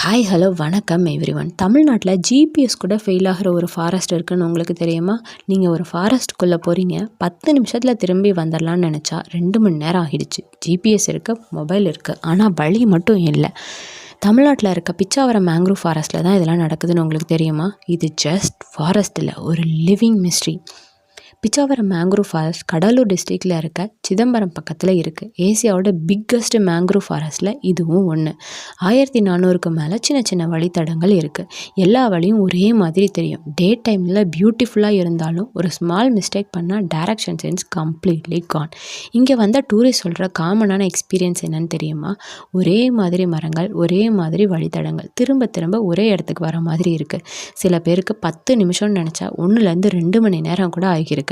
Hi hello வணக்கம் everyone. தமிழ்நாட்டில் GPS கூட ஃபெயில் ஆகிற ஒரு ஃபாரஸ்ட் இருக்குதுன்னு உங்களுக்கு தெரியுமா? நீங்கள் ஒரு ஃபாரஸ்ட்டுக்குள்ளே போகிறீங்க, 10 நிமிஷத்தில் திரும்பி வந்துடலான்னு நினச்சா 2 மணி நேரம் ஆகிடுச்சு. ஜிபிஎஸ் இருக்குது, மொபைல் இருக்குது, ஆனால் வழி மட்டும் இல்லை. தமிழ்நாட்டில் இருக்க பிச்சாவரம் மேங்க்ரூவ் ஃபாரஸ்ட்டில் தான் இதெல்லாம் நடக்குதுன்னு உங்களுக்கு தெரியுமா? இது ஜஸ்ட் ஃபாரஸ்ட் இல்லை, ஒரு living mystery. Pichavaram mangrove forest Cuddalore டிஸ்ட்ரிக்டில் இருக்க சிதம்பரம் பக்கத்தில் இருக்குது. ஏசியாவோட பிக்கஸ்ட் மேங்க்ரூவ் ஃபாரஸ்ட்டில் இதுவும் ஒன்று. 1400க்கு மேலே சின்ன சின்ன வழித்தடங்கள் இருக்குது. எல்லா வழியும் ஒரே மாதிரி தெரியும். டே டைமில் பியூட்டிஃபுல்லாக இருந்தாலும் ஒரு ஸ்மால் மிஸ்டேக் பண்ணால் டைரக்ஷன் சென்ஸ் கம்ப்ளீட்லி கான். இங்கே வந்த டூரிஸ்ட் சொல்கிற காமனான எக்ஸ்பீரியன்ஸ் என்னன்னு தெரியுமா? ஒரே மாதிரி மரங்கள், ஒரே மாதிரி வழித்தடங்கள், திரும்ப திரும்ப ஒரே இடத்துக்கு வர மாதிரி இருக்குது. சில பேருக்கு 10 நிமிஷம்னு நினச்சா 1லேருந்து 2 மணி நேரம் கூட ஆகியிருக்கு.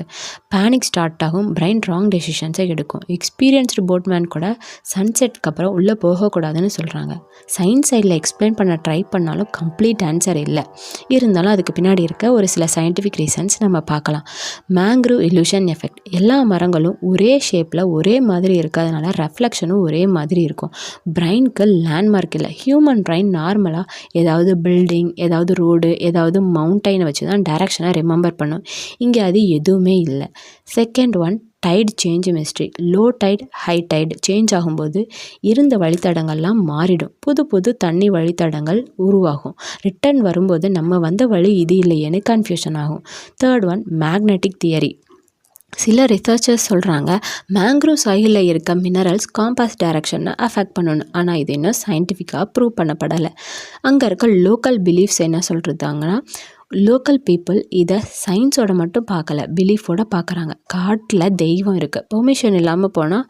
பேனிக் ஸ்டார்ட் ஆகும், பிரைன் ராங் டெசிஷன்ஸை எடுக்கும். எக்ஸ்பீரியன்ஸ்டு போட்மேன் கூட சன்செட்க்கு அப்புறம் உள்ளே போகக்கூடாதுன்னு சொல்கிறாங்க. சயின்ஸ் சைடில் எக்ஸ்பிளைன் பண்ண ட்ரை பண்ணாலும் கம்ப்ளீட் ஆன்சர் இல்லை. இருந்தாலும் அதுக்கு பின்னாடி இருக்க ஒரு சில சயின்டிஃபிக் ரீசன்ஸ் நம்ம பார்க்கலாம். Mangrove illusion effect. எல்லா மரங்களும் ஒரே ஷேப்பில் ஒரே மாதிரி இருக்கிறதுனால ரெஃப்ளெக்ஷனும் ஒரே மாதிரி இருக்கும். பிரைனுக்கு லேண்ட்மார்க் இல்லை. ஹியூமன் பிரைன் நார்மலாக ஏதாவது பில்டிங், ஏதாவது ரோடு, ஏதாவது மவுண்டைனை வச்சு தான் டைரக்ஷனை ரிமெம்பர் பண்ணும். இங்கே அது எதுவுமே இல்லை. Second one, tide change mystery. Low tide, high tide change ஆகும்போது இருந்த வழித்தடங்கள்லாம் மாறிடும். புது புது தண்ணி வழித்தடங்கள் உருவாகும். ரிட்டர்ன் வரும்போது நம்ம வந்த வழி இது இல்லையேன்னு கன்ஃபியூஷன் ஆகும். Third one, magnetic theory. சில ரிசர்ச்சர்ஸ் சொல்கிறாங்க மேங்க்ரூவ் சாயிலில் இருக்க மினரல்ஸ் காம்பாஸ் டைரக்ஷனை அஃபெக்ட் பண்ணணும். ஆனால் இது இன்னும் சயின்டிஃபிக்காக ப்ரூவ் பண்ணப்படலை. அங்கே இருக்க லோக்கல் பிலீஃப்ஸ் என்ன சொல்கிறதாங்கன்னா, லோக்கல் பீப்புள் இதை சயின்ஸோட மட்டும் பார்க்கல, பிலீஃபோட பார்க்குறாங்க. காட்டில் தெய்வம் இருக்குது, பெர்மிஷன் இல்லாமல் போனால்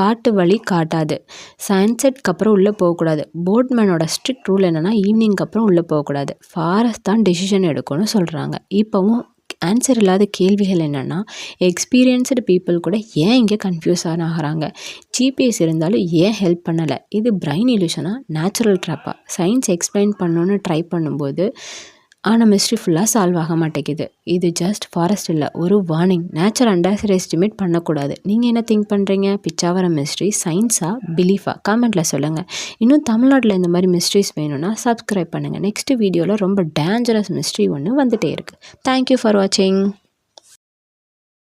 காட்டு வழி காட்டாது. சன்செட்க்கு அப்புறம் உள்ளே போகக்கூடாது. போட்மேனோட ஸ்ட்ரிக்ட் ரூல் என்னென்னா ஈவினிங்க்கு அப்புறம் உள்ளே போகக்கூடாது. ஃபாரஸ்ட் தான் டெசிஷன் எடுக்கணும்னு சொல்கிறாங்க. இப்போவும் ஆன்சர் இல்லாத கேள்விகள் என்னென்னா, எக்ஸ்பீரியன்ஸ்டு பீப்புள் கூட ஏன் இங்கே கன்ஃபியூஸ் ஆகிறாங்க? ஜிபிஎஸ் இருந்தாலும் ஏன் ஹெல்ப் பண்ணலை? இது பிரைன் இல்யூஷனா, நேச்சுரல் ட்ராப்பா? சயின்ஸ் எக்ஸ்பிளைன் பண்ணணுன்னு ட்ரை பண்ணும்போது ஆனால் மிஸ்ட்ரி ஃபுல்லாக சால்வ் ஆக மாட்டேங்குது. இது ஜஸ்ட் ஃபாரஸ்ட் இல்லை, ஒரு வார்னிங். நேச்சர் அண்டர் எஸ்டிமேட் பண்ணக்கூடாது. நீங்கள் என்ன திங்க் பண்ணுறீங்க? பிச்சாவரம் மிஸ்ட்ரி சயின்ஸா, பிலீஃபா? காமெண்ட்டில் சொல்லுங்கள். இன்னும் தமிழ்நாட்டில் இந்த மாதிரி மிஸ்ட்ரிஸ் வேணும்னா சப்ஸ்கிரைப் பண்ணுங்கள். நெக்ஸ்ட் வீடியோவில் ரொம்ப டேஞ்சரஸ் மிஸ்ட்ரி ஒன்று வந்துகிட்டே இருக்குது. தேங்க்யூ ஃபார் வாட்சிங்.